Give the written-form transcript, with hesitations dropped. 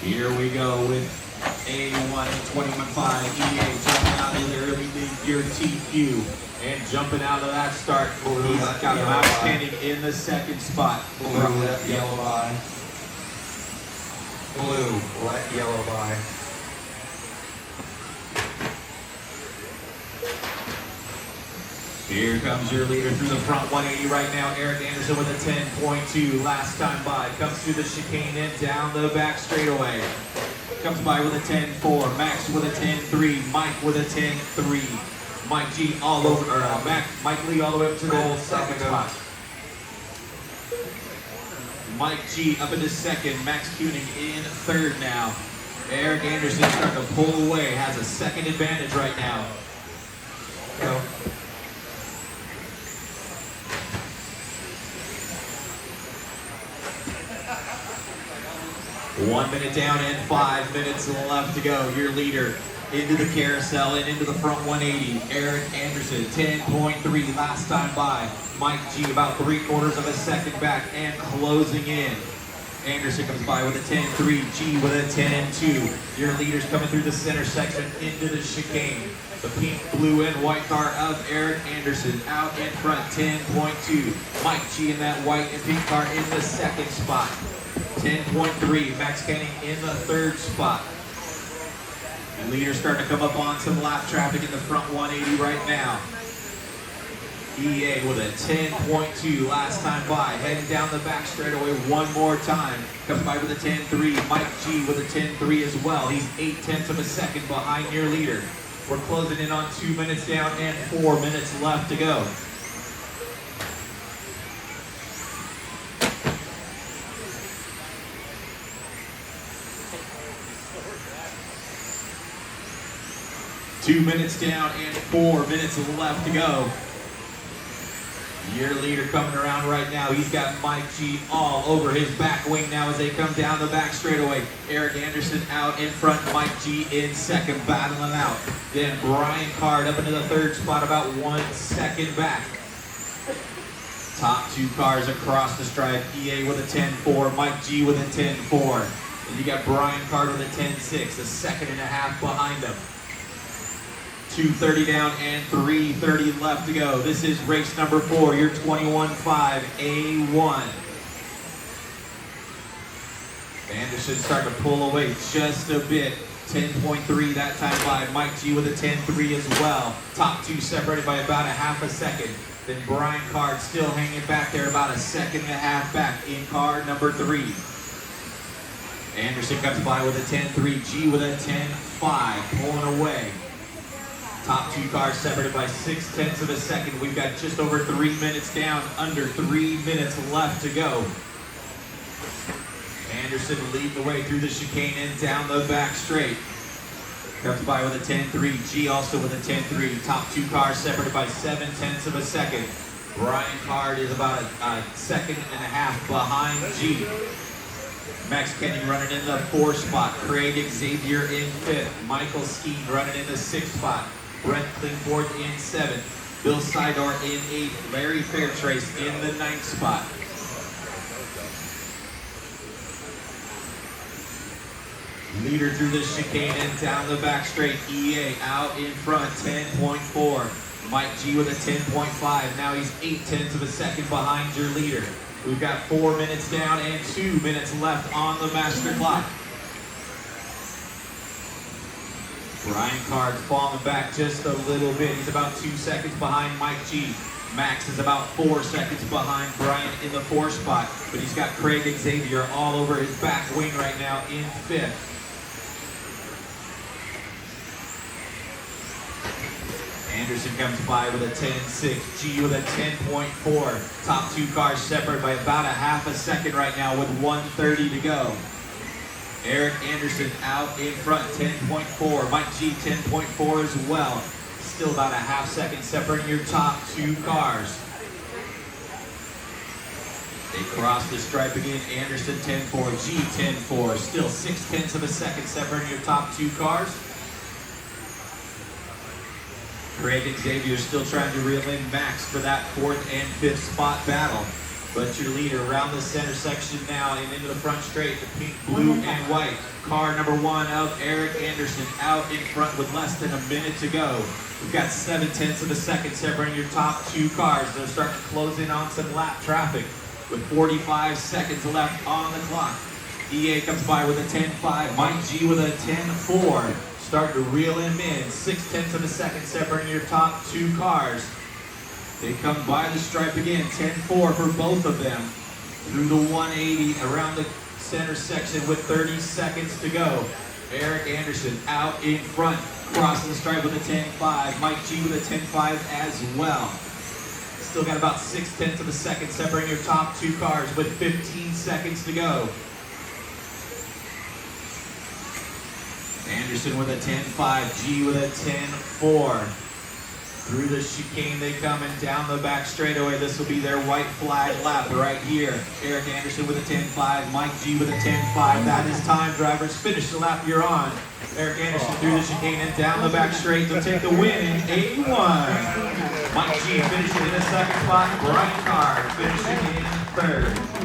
Here we go with A1 21.5 EA jumping out in the early mid-gear TQ and jumping out of that start. He's got Max standing in the second spot. Blue, let yellow by. Blue, let yellow by. Here comes your leader through the front 180 right now. Eric Anderson with a 10.2 last time by. Comes through the chicane and down the back straightaway. Comes by with a 10.4. Max with a 10.3. Mike with a 10.3. Mike G all over, or Mike Lee all the way up to the second spot. Mike G up into second. Max Kuning in third now. Eric Anderson starting to pull away. Has a second advantage right now. Go. 1 minute down and 5 minutes left to go. Your leader into the carousel and into the front 180. Eric Anderson, 10.3 last time by. Mike G about 3/4 of a second back and closing in. Anderson comes by with a 10.3, G with a 10.2. Your leader's coming through the center section into the chicane. The pink, blue, and white car of Eric Anderson out in front, 10.2. Mike G in that white and pink car in the second spot. 10.3, Max Canning in the third spot. The leader's starting to come up on some lap traffic in the front 180 right now. EA with a 10.2 last time by, heading down the back straightaway one more time. Comes by with a 10.3, Mike G with a 10.3 as well. He's 0.8 of a second behind your leader. We're closing in on 2 minutes down and 4 minutes left to go. Two minutes down and 4 minutes left to go. Your leader coming around right now. He's got Mike G all over his back wing now as they come down the back straightaway. Eric Anderson out in front, Mike G in second, battling out. Then Brian Card up into the third spot, about 1 second back. Top two cars across the stripe. EA with a 10.4, Mike G with a 10.4. And you got Brian Card with a 10.6, a second and a half behind him. 2:30 down and 3:30 left to go. This is race number 4, your 21.5 A1. Anderson starting to pull away just a bit. 10.3 that time by. Mike G with a 10.3 as well. Top two separated by about a half a second. Then Brian Card still hanging back there about a second and a half back in car number 3. Anderson comes by with a 10.3, G with a 10.5, pulling away. Top two cars separated by 0.6 of a second. We've got just over 3 minutes down, under 3 minutes left to go. Anderson leading the way through the chicane and down the back straight. Comes by with a 10.3, G also with a 10.3. Top two cars separated by 0.7 of a second. Brian Card is about a second and a half behind G. Max Kenny running in the 4th spot. Craig Xavier in 5th. Michael Skeen running in the 6th spot. Brent Klingford in 7th. Bill Sidor in 8th. Larry Fairtrace in the 9th spot. Leader through the chicane and down the back straight. EA out in front, 10.4. Mike G with a 10.5. Now he's 0.8 of a second behind your leader. We've got 4 minutes down and 2 minutes left on the master clock. Brian Card falling back just a little bit. He's about 2 seconds behind Mike G. Max is about 4 seconds behind Brian in the 4th spot, but he's got Craig Xavier all over his back wing right now in 5th. Anderson comes by with a 10.6, G with a 10.4. Top two cars separate by about a half a second right now with 1:30 to go. Eric Anderson out in front, 10.4. Mike G, 10.4 as well. Still about a half second separating your top two cars. They cross the stripe again. Anderson 10.4, G 10.4. Still 0.6 of a second separating your top two cars. Craig Xavier still trying to reel in Max for that 4th and 5th spot battle. But your leader around the center section now and into the front straight, the pink, blue, and white. Car number 1 of Eric Anderson out in front with less than a minute to go. We've got 7/10 of a second separating your top 2 cars. They're starting to close in on some lap traffic with 45 seconds left on the clock. EA comes by with a 10.5, Mike G with a 10.4. Starting to reel him in. 6/10 of a second separating your top 2 cars. They come by the stripe again, 10.4 for both of them. Through the 180 around the center section with 30 seconds to go. Eric Anderson out in front, crossing the stripe with a 10.5. Mike G with a 10.5 as well. Still got about 6/10 of a second separating your top 2 cars with 15 seconds to go. Anderson with a 10.5, G with a 10.4. Through the chicane they come and down the back straightaway. This will be their white flag lap right here. Eric Anderson with a 10.5, Mike G with a 10.5. That is time, drivers. Finish the lap you're on. Eric Anderson through the chicane and down the back straight to take the win in A1. Mike G finishing in the second spot. Brian Carr finishing in third.